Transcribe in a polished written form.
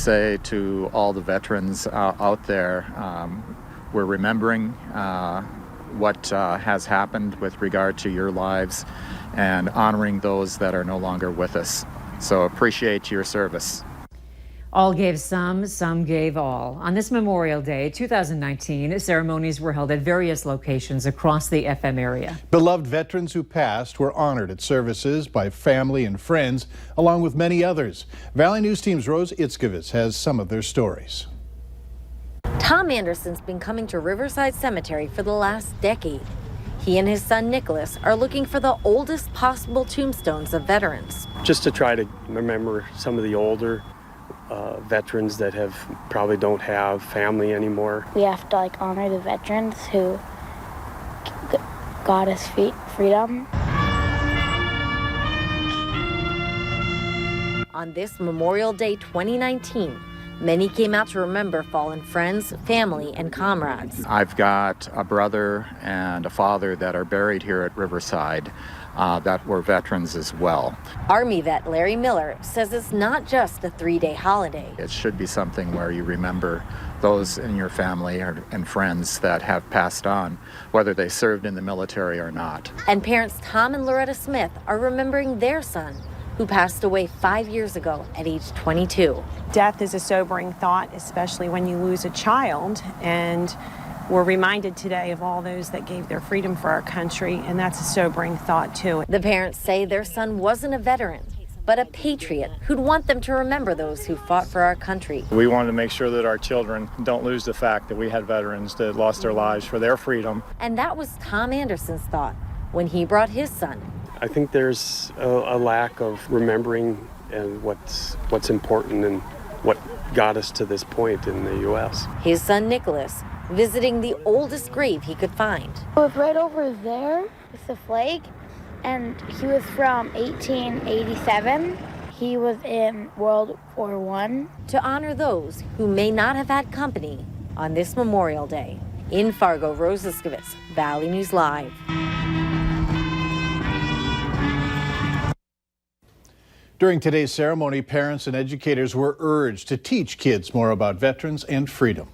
say to all the veterans out there, we're remembering what has happened with regard to your lives and honoring those that are no longer with us. So appreciate your service. All gave some gave all. On this Memorial Day 2019, ceremonies were held at various locations across the FM area. Beloved veterans who passed were honored at services by family and friends, along with many others. Valley News Team's Rose Itzkovitz has some of their stories. Tom Anderson's been coming to Riverside Cemetery for the last decade. He and his son Nicholas are looking for the oldest possible tombstones of veterans. Just to try to remember some of the older veterans that probably don't have family anymore. We have to honor the veterans who got us freedom. On this Memorial Day 2019, many came out to remember fallen friends, family, and comrades. I've got a brother and a father that are buried here at Riverside that were veterans as well. Army vet Larry Miller says it's not just a 3-day holiday. It should be something where you remember those in your family and friends that have passed on, whether they served in the military or not. And parents Tom and Loretta Smith are remembering their son, who passed away 5 years ago at age 22. Death is a sobering thought, especially when you lose a child, and we're reminded today of all those that gave their freedom for our country, and that's a sobering thought too. The parents say their son wasn't a veteran, but a patriot who'd want them to remember those who fought for our country. We wanted to make sure that our children don't lose the fact that we had veterans that lost their lives for their freedom. And that was Tom Anderson's thought when he brought his son. I think there's a lack of remembering and what's important and what got us to this point in the U.S. His son Nicholas visiting the oldest grave he could find. It was right over there with the flag, and he was from 1887. He was in World War I. To honor those who may not have had company on this Memorial Day. In Fargo, Rose Itzkovitz, Valley News Live. During today's ceremony, parents and educators were urged to teach kids more about veterans and freedom.